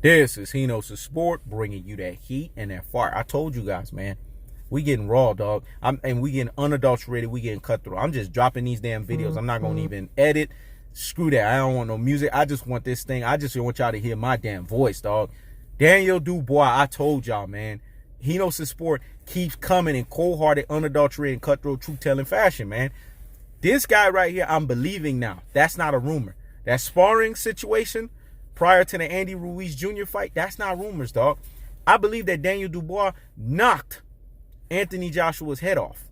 This is Hino's Sport, bringing you that heat and that fire. I told you guys, man, we getting raw, dog. And we getting unadulterated. We getting cutthroat. I'm just dropping these damn videos. I'm not going to even edit. Screw that. I don't want no music. I just want this thing. I just want y'all to hear my damn voice, dog. Daniel Dubois, I told y'all, man. Hino's Sport keeps coming in cold-hearted, unadulterated, cutthroat, truth-telling fashion, man. This guy right here, I'm believing now. That's not a rumor. That sparring situation prior to the Andy Ruiz Jr. fight, that's not rumors, dog. I believe that Daniel Dubois knocked Anthony Joshua's head off.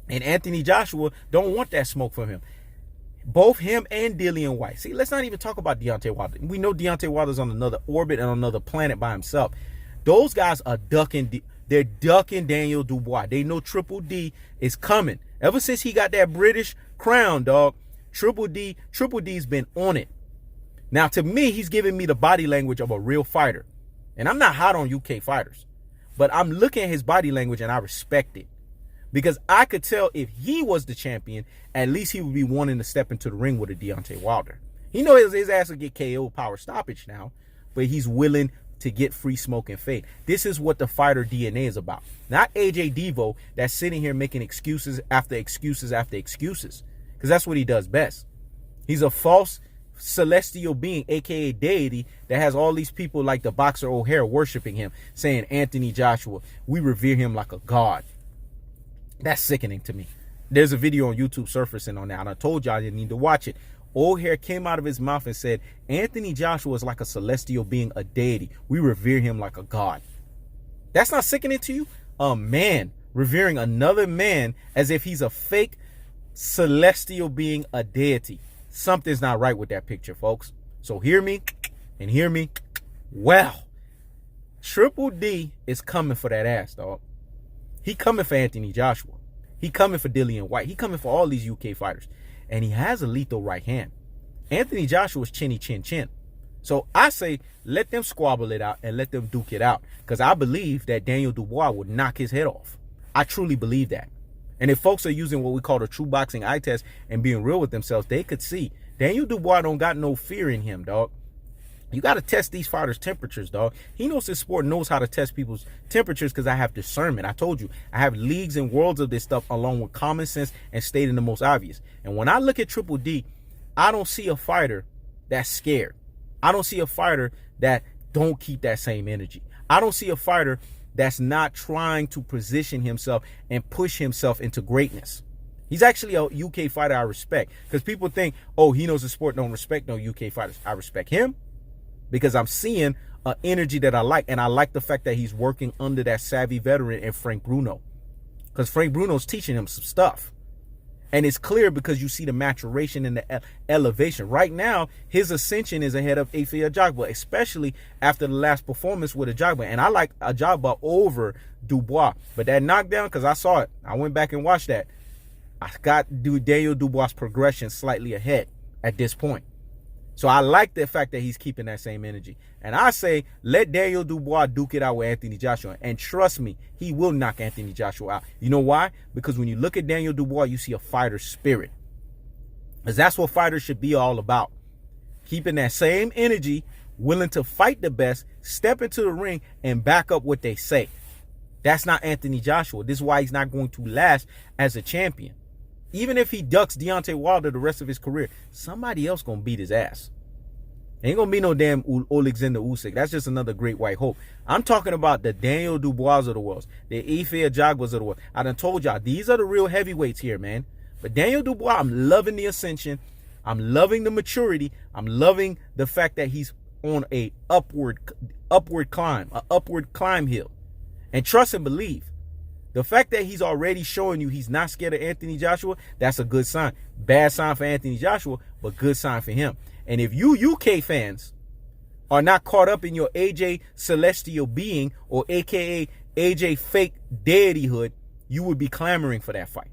And Anthony Joshua don't want that smoke from him. Both him and Dillian Whyte. See, let's not even talk about Deontay Wilder. We know Deontay Wilder's on another orbit and on another planet by himself. Those guys are ducking. They're ducking Daniel Dubois. They know Triple D is coming. Ever since he got that British crown, dog, Triple D's been on it. Now, to me, he's giving me the body language of a real fighter. And I'm not hot on UK fighters. But I'm looking at his body language and I respect it. Because I could tell if he was the champion, at least he would be wanting to step into the ring with a Deontay Wilder. He knows his ass will get KO power stoppage now. But he's willing to get free smoke and fade. This is what the fighter DNA is about. Not AJ Devo that's sitting here making excuses after excuses after excuses. Because that's what he does best. He's a false celestial being, aka deity, that has all these people like the boxer O'Hare worshiping him, saying, Anthony Joshua, we revere him like a god. That's sickening to me. There's a video on YouTube surfacing on that, and I told y'all you need to watch it. O'Hare came out of his mouth and said, Anthony Joshua is like a celestial being, a deity. We revere him like a god. That's not sickening to you? A man revering another man as if he's a fake celestial being, a deity. Something's not right with that picture, folks. So hear me and hear me well. Triple D is coming for that ass, dog. He coming for Anthony Joshua. He coming for Dillian Whyte. He coming for all these UK fighters. And he has a lethal right hand. Anthony Joshua's chinny chin chin. So I say let them squabble it out and let them duke it out. Because I believe that Daniel Dubois would knock his head off. I truly believe that. And if folks are using what we call the true boxing eye test and being real with themselves, they could see Daniel Dubois don't got no fear in him, dog. You got to test these fighters' temperatures, dog. Hino's Sport knows how to test people's temperatures because I have discernment. I told you, I have leagues and worlds of this stuff along with common sense and stating the most obvious. And when I look at Triple D, I don't see a fighter that's scared. I don't see a fighter that don't keep that same energy. I don't see a fighter that's not trying to position himself and push himself into greatness. He's actually a UK fighter I respect. Because people think, oh, Hino's Sport don't respect no UK fighters. I respect him because I'm seeing an energy that I like. And I like the fact that he's working under that savvy veteran in Frank Bruno. Because Frank Bruno's teaching him some stuff. And it's clear because you see the maturation and the elevation. Right now, his ascension is ahead of Efe Ajagba, especially after the last performance with Ajagba. And I like Ajagba over Dubois. But that knockdown, because I saw it, I went back and watched that. I got Daniel Dubois' progression slightly ahead at this point. So I like the fact that he's keeping that same energy. And I say, let Daniel Dubois duke it out with Anthony Joshua. And trust me, he will knock Anthony Joshua out. You know why? Because when you look at Daniel Dubois, you see a fighter spirit. Because that's what fighters should be all about. Keeping that same energy, willing to fight the best, step into the ring, and back up what they say. That's not Anthony Joshua. This is why he's not going to last as a champion. Even if he ducks Deontay Wilder the rest of his career, somebody else going to beat his ass. Ain't going to be no damn Alexander Usyk. That's just another great white hope. I'm talking about the Daniel Dubois of the world, the Efe Ajagwas of the world. I done told y'all, these are the real heavyweights here, man. But Daniel Dubois, I'm loving the ascension. I'm loving the maturity. I'm loving the fact that he's on a upward climb hill. And trust and believe. The fact that he's already showing you he's not scared of Anthony Joshua, that's a good sign. Bad sign for Anthony Joshua, but good sign for him. And if you UK fans are not caught up in your AJ celestial being or AKA AJ fake deityhood, you would be clamoring for that fight.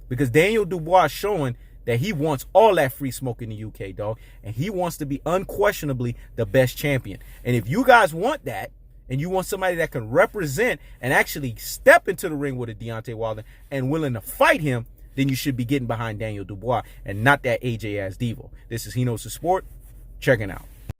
Because Daniel Dubois is showing that he wants all that free smoke in the UK, dog. And he wants to be unquestionably the best champion. And if you guys want that, and you want somebody that can represent and actually step into the ring with a Deontay Wilder and willing to fight him, then you should be getting behind Daniel Dubois and not that AJ ass Devo. This is Hino's Sport. Checking out.